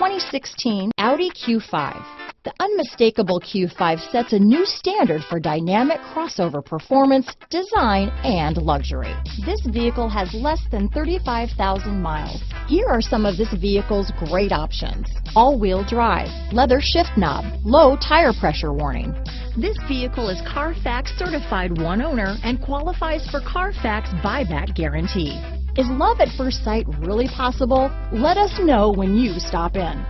2016 Audi Q5. The unmistakable Q5 sets a new standard for dynamic crossover performance, design, and luxury. This vehicle has less than 35,000 miles. Here are some of this vehicle's great options: all-wheel drive, leather shift knob, low tire pressure warning. This vehicle is Carfax certified one owner and qualifies for Carfax buyback guarantee. Is love at first sight really possible? Let us know when you stop in.